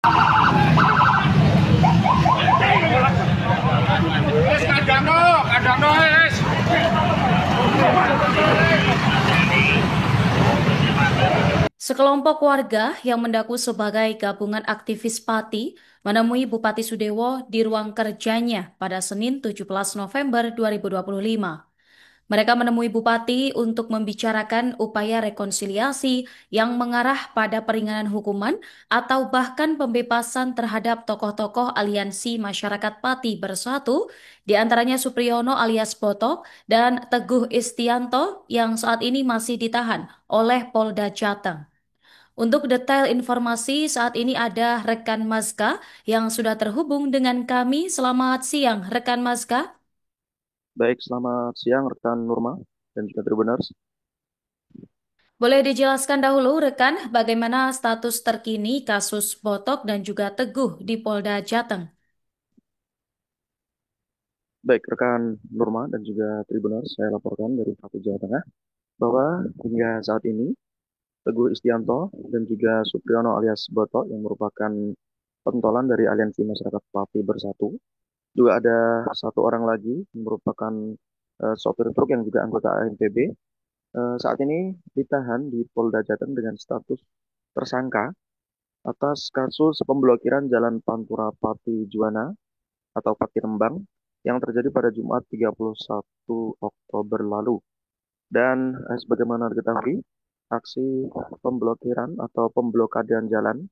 Kadang no, es. Sekelompok warga yang mengaku sebagai gabungan aktivis Pati menemui Bupati Sudewo di ruang kerjanya pada Senin 17 November 2025. Mereka menemui Bupati untuk membicarakan upaya rekonsiliasi yang mengarah pada peringanan hukuman atau bahkan pembebasan terhadap tokoh-tokoh aliansi masyarakat Pati Bersatu, di antaranya Supriyono alias Botok dan Teguh Istianto yang saat ini masih ditahan oleh Polda Jateng. Untuk detail informasi, saat ini ada rekan Mazka yang sudah terhubung dengan kami. Selamat siang, rekan Mazka. Baik, selamat siang rekan Nurma dan juga Tribuners. Boleh dijelaskan dahulu, rekan, bagaimana status terkini kasus Botok dan juga Teguh di Polda Jateng? Baik, rekan Nurma dan juga Tribuners, saya laporkan dari Pati Jawa Tengah bahwa hingga saat ini Teguh Istianto dan juga Supriyono alias Boto yang merupakan pentolan dari Aliansi Masyarakat Pati Bersatu. Juga ada satu orang lagi yang merupakan sopir truk yang juga anggota ANPB. Saat ini ditahan di Polda Jateng dengan status tersangka atas kasus pemblokiran Jalan Pantura Pati Juwana atau Pati Rembang yang terjadi pada Jumat 31 Oktober lalu. Dan sebagaimana diketahui, aksi pemblokiran atau pemblokadean jalan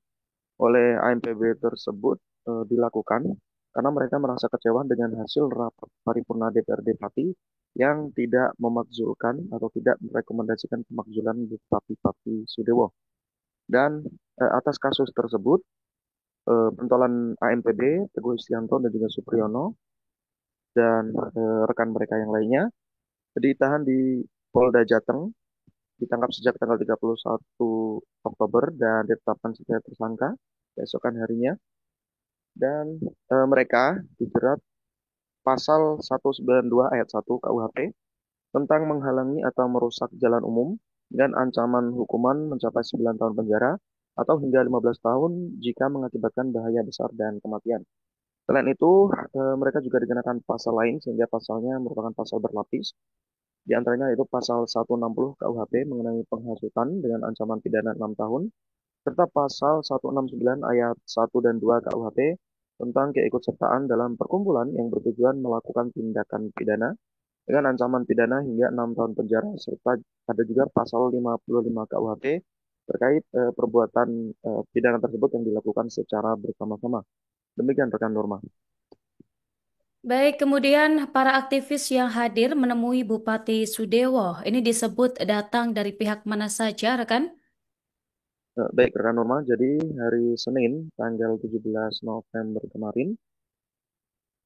oleh ANPB tersebut dilakukan karena mereka merasa kecewa dengan hasil rapat paripurna DPRD Pati yang tidak memakzulkan atau tidak merekomendasikan pemakzulan Bupati Pati Sudewo. Dan atas kasus tersebut, pentolan ANPB, Teguh Istianto dan juga Supriyono dan rekan mereka yang lainnya ditahan di Polda Jateng, ditangkap sejak tanggal 31 Oktober dan ditetapkan sebagai tersangka keesokan harinya. Dan mereka dijerat pasal 192 ayat 1 KUHP tentang menghalangi atau merusak jalan umum dengan ancaman hukuman mencapai 9 tahun penjara atau hingga 15 tahun jika mengakibatkan bahaya besar dan kematian. Selain itu, mereka juga dikenakan pasal lain sehingga pasalnya merupakan pasal berlapis. Di antaranya itu pasal 160 KUHP mengenai penghasutan dengan ancaman pidana 6 tahun, serta pasal 169 ayat 1 dan 2 KUHP tentang keikutsertaan dalam perkumpulan yang bertujuan melakukan tindakan pidana dengan ancaman pidana hingga 6 tahun penjara, serta ada juga pasal 55 KUHP terkait perbuatan pidana tersebut yang dilakukan secara bersama-sama. Demikian rekan Norma. Baik, kemudian para aktivis yang hadir menemui Bupati Sudewo, ini disebut datang dari pihak mana saja, rekan? Baik, rekan Norma. Jadi hari Senin, tanggal 17 November kemarin,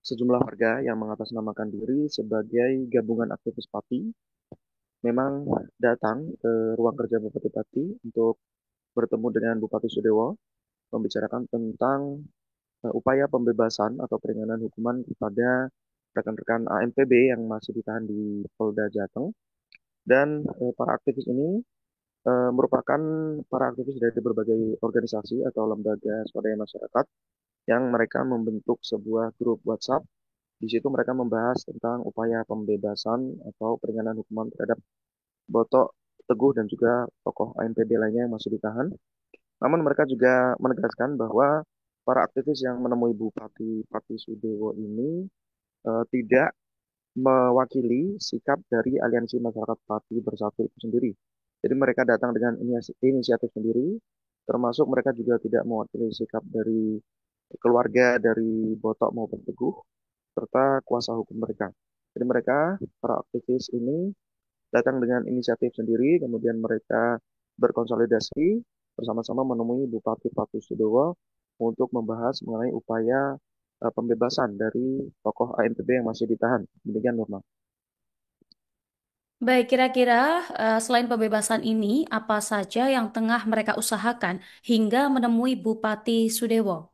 sejumlah warga yang mengatasnamakan diri sebagai gabungan aktivis Pati memang datang ke ruang kerja Bupati Pati untuk bertemu dengan Bupati Sudewo, membicarakan tentang upaya pembebasan atau peringanan hukuman kepada rekan-rekan ANPB yang masih ditahan di Polda Jateng. Dan para aktivis ini merupakan para aktivis dari berbagai organisasi atau lembaga swadaya masyarakat yang mereka membentuk sebuah grup WhatsApp. Di situ mereka membahas tentang upaya pembebasan atau peringanan hukuman terhadap Botok, Teguh, dan juga tokoh ANPB lainnya yang masih ditahan. Namun mereka juga menegaskan bahwa para aktivis yang menemui Bupati Pati Sudewo ini tidak mewakili sikap dari Aliansi Masyarakat Pati Bersatu itu sendiri. Jadi mereka datang dengan inisiatif sendiri, termasuk mereka juga tidak mewakili sikap dari keluarga dari Botok maupun Teguh, serta kuasa hukum mereka. Jadi mereka, para aktivis ini datang dengan inisiatif sendiri, kemudian mereka berkonsolidasi bersama-sama menemui Bupati Pati Sudewo untuk membahas mengenai upaya pembebasan dari tokoh ANPB yang masih ditahan. Demikian, Norma. Baik, kira-kira selain pembebasan ini, apa saja yang tengah mereka usahakan hingga menemui Bupati Sudewo?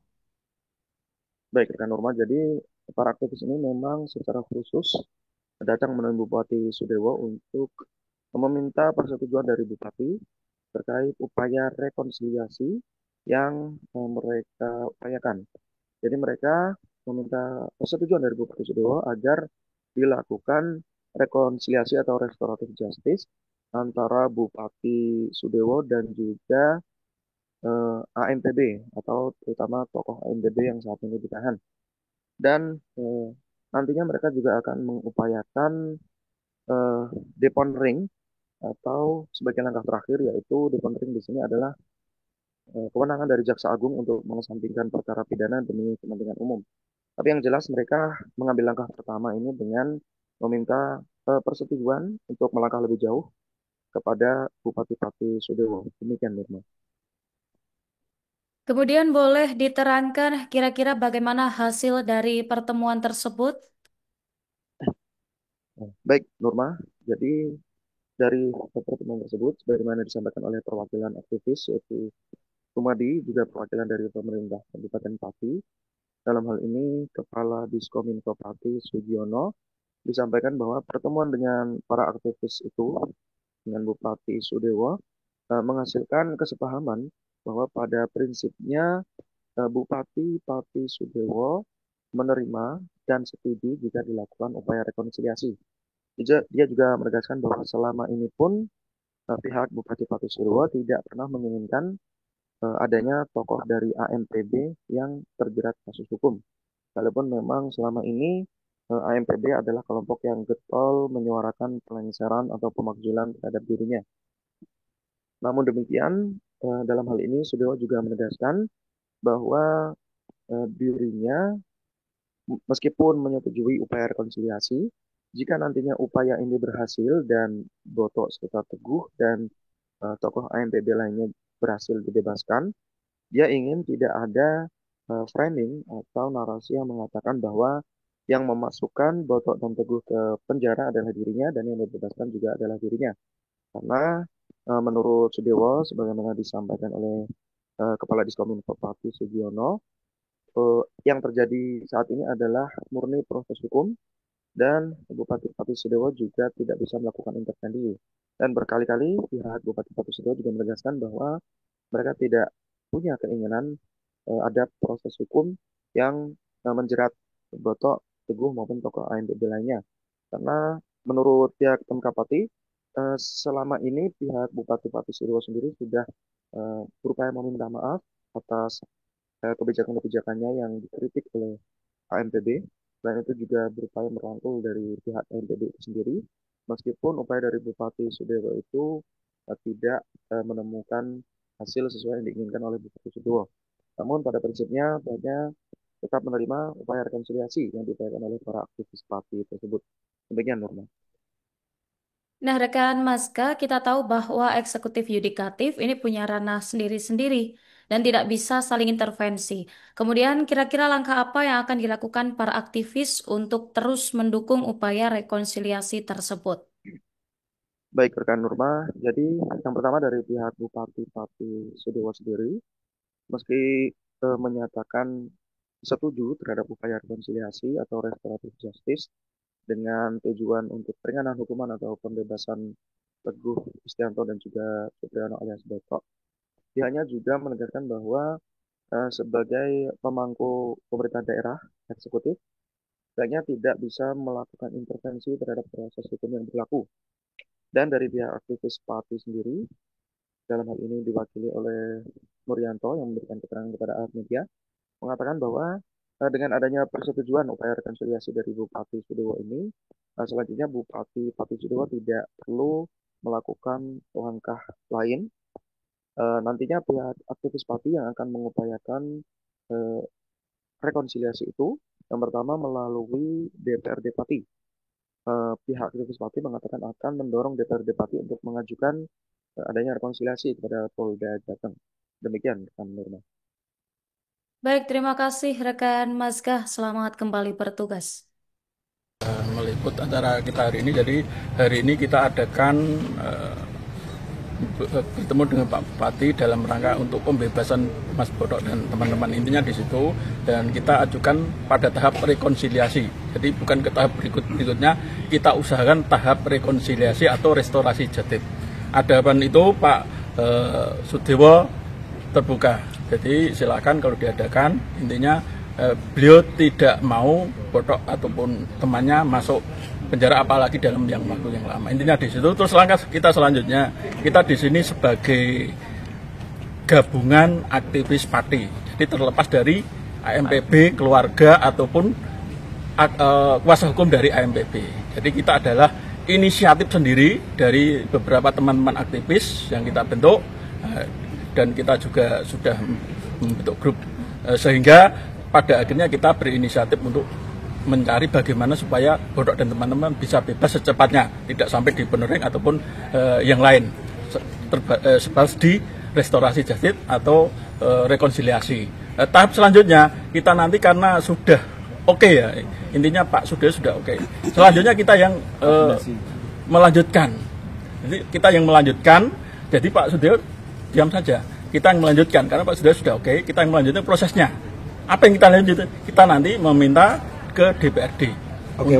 Baik, rekan Norma. Jadi para aktivis ini memang secara khusus datang menemui Bupati Sudewo untuk meminta persetujuan dari Bupati terkait upaya rekonsiliasi yang mereka upayakan. Jadi mereka meminta persetujuan dari Bupati Sudewo agar dilakukan rekonsiliasi atau restoratif justice antara Bupati Sudewo dan juga AMPB atau terutama tokoh AMPB yang saat ini ditahan. Dan nantinya mereka juga akan mengupayakan eh, deponering atau sebagai langkah terakhir, yaitu deponering di sini adalah kewenangan dari Jaksa Agung untuk mengesampingkan perkara pidana demi kepentingan umum. Tapi yang jelas mereka mengambil langkah pertama ini dengan meminta persetujuan untuk melangkah lebih jauh kepada Bupati Sudewo. Demikian, Nirma. Kemudian boleh diterangkan kira-kira bagaimana hasil dari pertemuan tersebut? Baik, Nurma. Jadi dari pertemuan tersebut, sebagaimana disampaikan oleh perwakilan aktivis, yaitu Sumadi, juga perwakilan dari pemerintah Kabupaten Pati. Dalam hal ini, Kepala Diskominfo Pati Sugiono disampaikan bahwa pertemuan dengan para aktivis itu dengan Bupati Sudewo menghasilkan kesepahaman bahwa pada prinsipnya Bupati Pati Sudewo menerima dan setuju jika dilakukan upaya rekonsiliasi. Dia juga menegaskan bahwa selama ini pun pihak Bupati Pati Sudewo tidak pernah menginginkan adanya tokoh dari AMPB yang terjerat kasus hukum. Walaupun memang selama ini AMPB adalah kelompok yang getol menyuarakan pelengseran atau pemakzulan terhadap dirinya. Namun demikian, dalam hal ini Sudewo juga menegaskan bahwa dirinya meskipun menyetujui upaya rekonsiliasi, jika nantinya upaya ini berhasil dan Boto serta Teguh dan tokoh AMPB lainnya berhasil dibebaskan, dia ingin tidak ada framing atau narasi yang mengatakan bahwa yang memasukkan Boto dan Teguh ke penjara adalah dirinya dan yang dibebaskan juga adalah dirinya. Karena menurut Sudewo, sebagaimana disampaikan oleh Kepala Diskominfo Pati Sugiono, yang terjadi saat ini adalah murni proses hukum dan Bupati Pati Sudewo juga tidak bisa melakukan intervensi. Dan berkali-kali pihak Bupati Pati Sudewo juga menegaskan bahwa mereka tidak punya keinginan ada proses hukum yang menjerat Boto, Teguh maupun tokoh AMPB lainnya. Karena menurut pihak Pemkab Pati, selama ini pihak Bupati Pati Sudewo sendiri sudah berupaya meminta maaf atas kebijakan-kebijakannya yang dikritik oleh AMPB. Selain itu juga berupaya merangkul dari pihak AMPB itu sendiri, meskipun upaya dari Bupati Sudewo itu tidak menemukan hasil sesuai yang diinginkan oleh Bupati Sudewo. Namun pada prinsipnya banyak tetap menerima upaya rekonsiliasi yang diupayakan oleh para aktivis parti tersebut. Demikian, Norma. Nah, rekan Maska, kita tahu bahwa eksekutif yudikatif ini punya ranah sendiri-sendiri dan tidak bisa saling intervensi. Kemudian, kira-kira langkah apa yang akan dilakukan para aktivis untuk terus mendukung upaya rekonsiliasi tersebut? Baik, rekan Nurma. Jadi yang pertama dari pihak Bupati Pati Sudewo sendiri, meski menyatakan setuju terhadap upaya rekonsiliasi atau restoratif justice dengan tujuan untuk peringanan hukuman atau pembebasan Teguh Istianto dan juga Supriyono alias Boto, pihaknya juga menegaskan bahwa sebagai pemangku pemerintah daerah eksekutif, pihaknya tidak bisa melakukan intervensi terhadap proses hukum yang berlaku. Dan dari pihak aktivis parti sendiri, dalam hal ini diwakili oleh Murianto yang memberikan keterangan kepada awak media, mengatakan bahwa dengan adanya persetujuan upaya rekonsiliasi dari Bupati Sudewo ini, selanjutnya Bupati Pati Sudewo tidak perlu melakukan langkah lain. Nantinya pihak aktivis Pati yang akan mengupayakan eh, rekonsiliasi itu, yang pertama melalui DPRD Pati. Pihak aktivis Pati mengatakan akan mendorong DPRD Pati untuk mengajukan adanya rekonsiliasi kepada Polda Jateng. Demikian, rekan Nurma. Baik, terima kasih rekan Maska. Selamat kembali bertugas. Meliput acara kita hari ini. Jadi hari ini kita adakan bertemu dengan Pak Bupati dalam rangka untuk pembebasan Mas Boto dan teman-teman, intinya di situ, dan kita ajukan pada tahap rekonsiliasi. Jadi bukan ke tahap berikutnya, kita usahakan tahap rekonsiliasi atau restorasi justice. Hadapan itu Pak Sudewo terbuka. Jadi silakan kalau diadakan, intinya beliau tidak mau Botok ataupun temannya masuk penjara apalagi dalam yang waktu yang lama. Intinya di situ. Terus langkah kita selanjutnya, kita di sini sebagai gabungan aktivis parti. Jadi terlepas dari AMPB, keluarga ataupun kuasa hukum dari AMPB. Jadi kita adalah inisiatif sendiri dari beberapa teman-teman aktivis yang kita bentuk, dan kita juga sudah membentuk grup, sehingga pada akhirnya kita berinisiatif untuk mencari bagaimana supaya Botok dan teman-teman bisa bebas secepatnya, tidak sampai di Penuring ataupun yang lain, sebab di restorasi justice atau rekonsiliasi. Tahap selanjutnya kita nanti karena sudah oke ya, intinya Pak Sudewo sudah oke. Selanjutnya kita yang melanjutkan. Jadi kita yang melanjutkan. Jadi Pak Sudewo diam saja. Kita yang melanjutkan karena Pak Sudewo sudah oke. Kita yang melanjutkan prosesnya. Apa yang kita lanjutkan? Kita nanti meminta ke DPRD. Oke,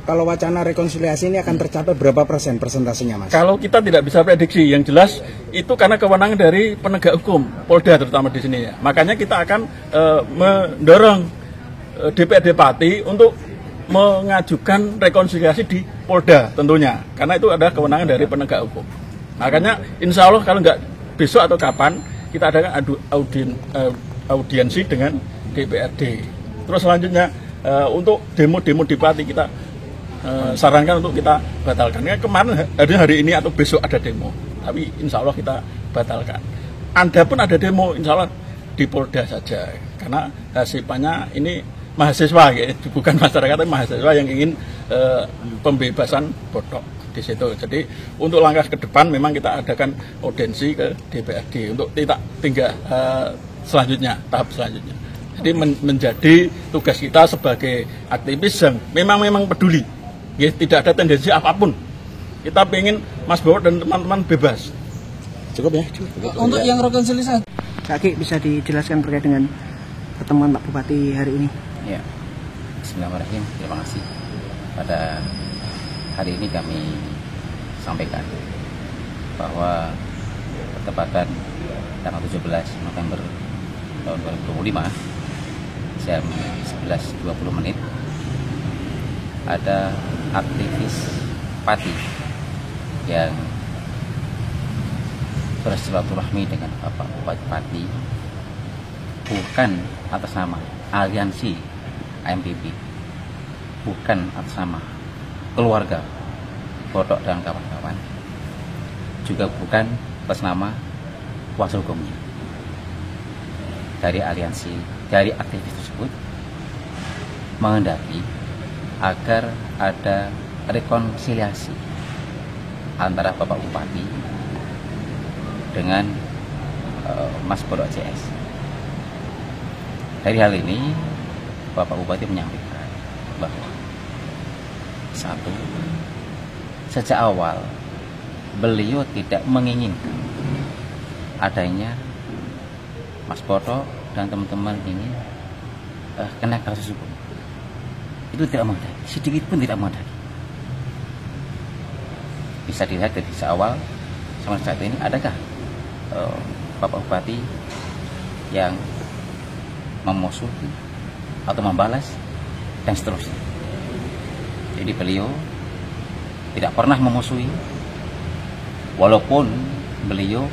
kalau wacana rekonsiliasi ini akan tercapai berapa persen persentasenya, Mas? Kalau kita tidak bisa prediksi, yang jelas itu karena kewenangan dari penegak hukum, Polda terutama di sini ya. Makanya kita akan mendorong DPRD Pati untuk mengajukan rekonsiliasi di Polda tentunya, karena itu adalah kewenangan dari penegak hukum. Makanya insya Allah kalau nggak besok atau kapan kita adakan audiensi dengan DPRD. Terus selanjutnya untuk demo-demo di Pati kita sarankan untuk kita batalkan. Kemarin hari ini atau besok ada demo, tapi insya Allah kita batalkan. Anda pun ada demo, insya Allah di Polda saja, karena sifatnya ini mahasiswa, ya, bukan masyarakat, tapi mahasiswa yang ingin pembebasan Botok di situ. Jadi untuk langkah ke depan memang kita adakan audiensi ke DPRD untuk tinggal selanjutnya, tahap selanjutnya. Jadi menjadi tugas kita sebagai aktivis yang memang peduli, ya, tidak ada tendensi apapun. Kita ingin Mas Botok dan teman-teman bebas. Cukup ya? Cukup. Untuk yang rekonsiliasi, Kak Ki, bisa dijelaskan terkait dengan pertemuan Pak Bupati hari ini? Ya, bismillahirrahmanirrahim. Terima kasih. Pada hari ini kami sampaikan bahwa bertepatan tanggal 17 November tahun 2025 jam 11.20 ada aktivis Pati yang bersilaturahmi dengan Bapak Bupati Pati bukan atas nama aliansi AMPB, bukan atas nama keluarga Botok dan kawan-kawan, juga bukan atas nama kuasa hukumnya. Dari aliansi, dari aktivis tersebut menghendaki agar ada rekonsiliasi antara Bapak Bupati dengan Mas Botok CS. Dari hal ini Bapak Bupati menyampaikan bahwa satu, sejak awal beliau tidak menginginkan adanya Mas Botok dan teman-teman ini kena kasus hukum. Itu tidak menghendaki, sedikit pun tidak menghendaki. Bisa dilihat dari sejak awal sampai saat ini, adakah Bapak Bupati yang memusuhi atau membalas dan seterusnya. Jadi beliau tidak pernah memusuhi, walaupun beliau,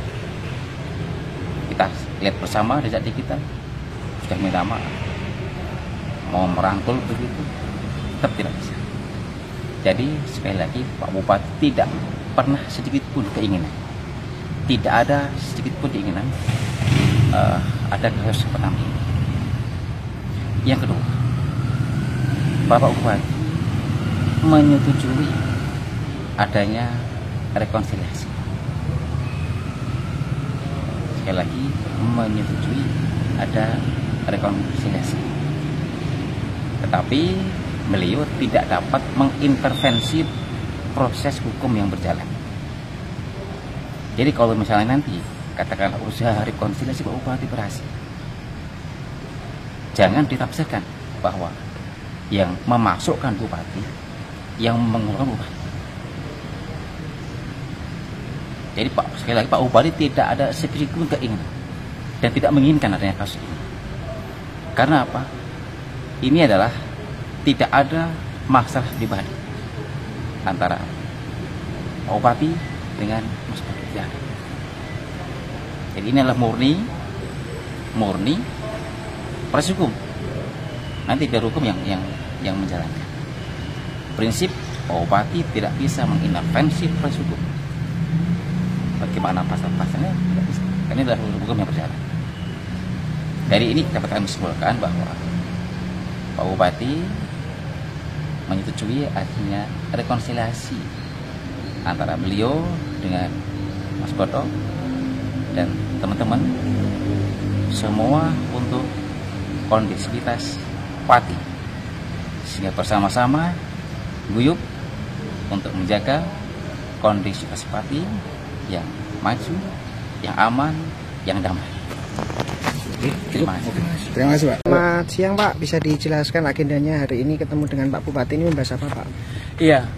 kita lihat bersama di saat kita sudah minta maaf, mau merangkul begitu, tetap tidak bisa. Jadi sekali lagi Pak Bupati tidak pernah sedikit pun keinginan, tidak ada sedikit pun keinginan ada kasus seperti ini. Yang kedua, Bapak Bupati menyetujui adanya rekonsiliasi. Sekali lagi, menyetujui ada rekonsiliasi. Tetapi beliau tidak dapat mengintervensi proses hukum yang berjalan. Jadi kalau misalnya nanti katakanlah usaha rekonsiliasi Pak Bupati berhasil, jangan ditafsirkan bahwa yang memasukkan Bupati, yang mengeluarkan Bupati. Jadi sekali lagi Pak Bupati tidak ada sedikit pun keinginan dan tidak menginginkan adanya kasus ini. Karena apa? Ini adalah tidak ada masalah pribadi antara Pak Bupati dengan Mas Boto. Jadi ini adalah murni proses hukum. Nanti biar hukum yang menjalankan. Prinsip Pak Bupati tidak bisa mengintervensi proses hukum. Bagaimana pasal-pasalnya tidak bisa. Karena ini adalah hukum yang berjalan. Dari ini dapat kami simpulkan bahwa Pak Bupati menyetujui adanya rekonsiliasi antara beliau dengan Mas Boto dan teman-teman semua untuk kondisivitas Pati, sehingga bersama-sama guyup untuk menjaga kondisivitas Pati yang maju, yang aman, yang damai. Terima kasih Pak. Selamat siang Pak, bisa dijelaskan agendanya hari ini ketemu dengan Pak Bupati ini membahas apa Pak? Iya,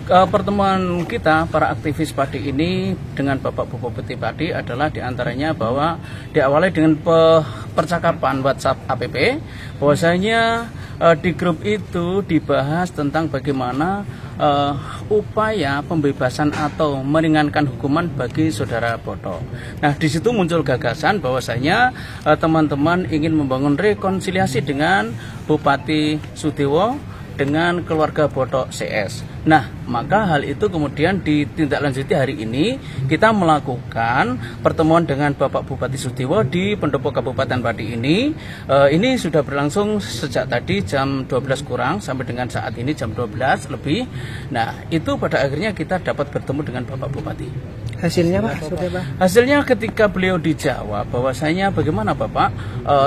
pertemuan kita para aktivis Padi ini dengan Bapak Bupati Padi adalah diantaranya bahwa diawali dengan percakapan WhatsApp APP, bahwasanya di grup itu dibahas tentang bagaimana upaya pembebasan atau meringankan hukuman bagi saudara Boto. Nah, di situ muncul gagasan bahwasanya teman-teman ingin membangun rekonsiliasi dengan Bupati Sudewo dengan keluarga Boto CS. Nah, maka hal itu kemudian ditindaklanjuti hari ini kita melakukan pertemuan dengan Bapak Bupati Sudewo di pendopo Kabupaten Padi ini. Ini sudah berlangsung sejak tadi jam 12 kurang sampai dengan saat ini jam 12 lebih. Nah, itu pada akhirnya kita dapat bertemu dengan Bapak Bupati. Hasilnya Pak, sudah Pak? Hasilnya ketika beliau dijawab bahwasanya bagaimana Bapak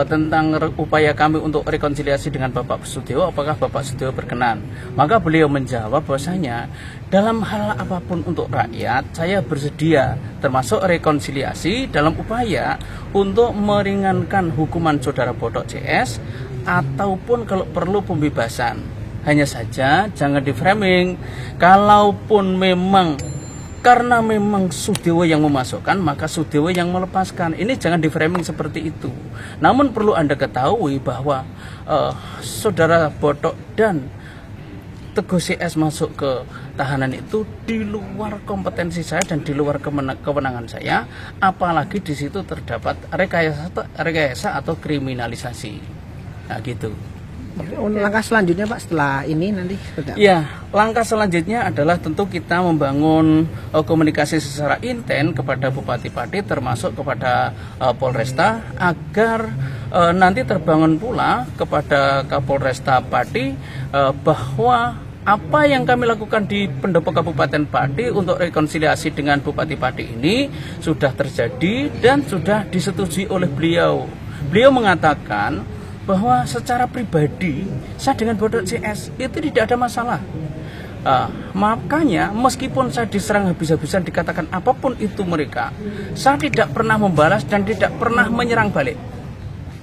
tentang upaya kami untuk rekonsiliasi dengan Bapak Sudewo, apakah Bapak Sudewo berkenan? Maka beliau menjawab bahwasanya dalam hal apapun untuk rakyat saya bersedia, termasuk rekonsiliasi dalam upaya untuk meringankan hukuman saudara Boto CS ataupun kalau perlu pembebasan. Hanya saja jangan di framing, kalaupun memang karena memang Sudewo yang memasukkan, maka Sudewo yang melepaskan. Ini jangan di framing seperti itu. Namun perlu Anda ketahui bahwa saudara Boto dan Teguh CS masuk ke tahanan itu di luar kompetensi saya dan di luar kewenangan saya, apalagi di situ terdapat rekayasa atau kriminalisasi. Nah, gitu. Langkah selanjutnya Pak setelah ini nanti? Ya, langkah selanjutnya adalah tentu kita membangun komunikasi secara intens kepada Bupati Padi termasuk kepada Polresta agar nanti terbangun pula kepada Kapolresta Padi bahwa apa yang kami lakukan di pendopo Kabupaten Padi untuk rekonsiliasi dengan Bupati Padi ini sudah terjadi dan sudah disetujui oleh beliau. Beliau mengatakan bahwa secara pribadi saya dengan Boto CS itu tidak ada masalah. Makanya meskipun saya diserang habis-habisan dikatakan apapun itu mereka, saya tidak pernah membalas dan tidak pernah menyerang balik.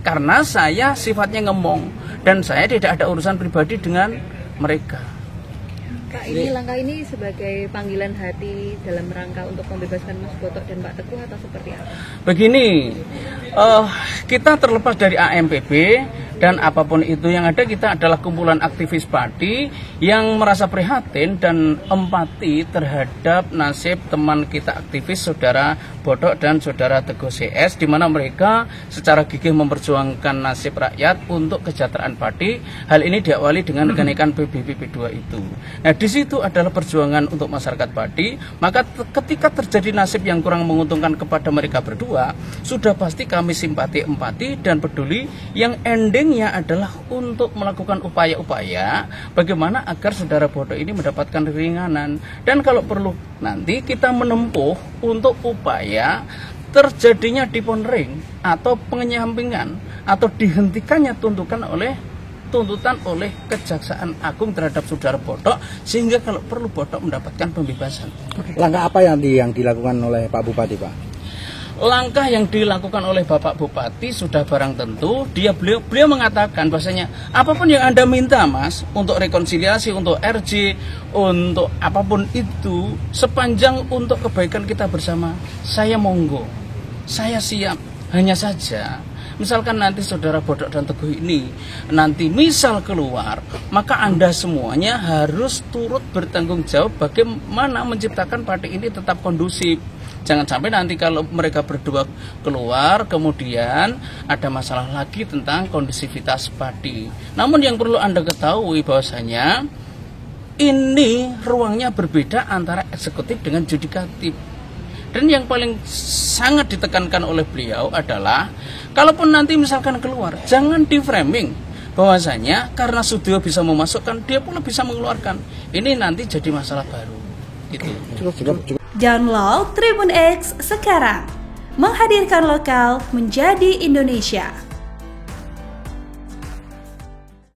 Karena saya sifatnya ngomong dan saya tidak ada urusan pribadi dengan mereka. Kak, ini langkah ini sebagai panggilan hati dalam rangka untuk membebaskan Mas Boto dan Pak Teguh atau seperti apa? Begini, kita terlepas dari AMPB dan apapun itu yang ada, kita adalah kumpulan aktivis Padi yang merasa prihatin dan empati terhadap nasib teman kita aktivis saudara Boto dan saudara Teguh CS, di mana mereka secara gigih memperjuangkan nasib rakyat untuk kesejahteraan Padi. Hal ini diawali dengan kenaikan PBB 2 itu. Nah, di situ adalah perjuangan untuk masyarakat Padi. Maka ketika terjadi nasib yang kurang menguntungkan kepada mereka berdua, sudah pasti kami simpati, empati dan peduli. Yang endingnya adalah untuk melakukan upaya-upaya bagaimana agar saudara Boto ini mendapatkan keringanan. Dan kalau perlu nanti kita menempuh untuk upaya terjadinya deponering atau penyampingan atau dihentikannya tuntutan oleh Kejaksaan Agung terhadap saudara Boto, sehingga kalau perlu Boto mendapatkan pembebasan. Langkah apa yang dilakukan oleh Pak Bupati, Pak? Langkah yang dilakukan oleh Bapak Bupati sudah barang tentu. Beliau mengatakan bahwasanya apapun yang Anda minta, Mas, untuk rekonsiliasi, untuk RJ, untuk apapun itu, sepanjang untuk kebaikan kita bersama, saya monggo, saya siap. Hanya saja, misalkan nanti saudara Bodok dan Teguh ini nanti misal keluar, maka Anda semuanya harus turut bertanggung jawab bagaimana menciptakan padi ini tetap kondusif. Jangan sampai nanti kalau mereka berdua keluar, kemudian ada masalah lagi tentang kondusivitas padi. Namun yang perlu Anda ketahui bahwasanya ini ruangnya berbeda antara eksekutif dengan yudikatif. Dan yang paling sangat ditekankan oleh beliau adalah kalaupun nanti misalkan keluar, jangan di framing bahwasanya karena Sudyo bisa memasukkan, dia pula bisa mengeluarkan. Ini nanti jadi masalah baru. Gitu. Download Tribun X sekarang, menghadirkan lokal menjadi Indonesia.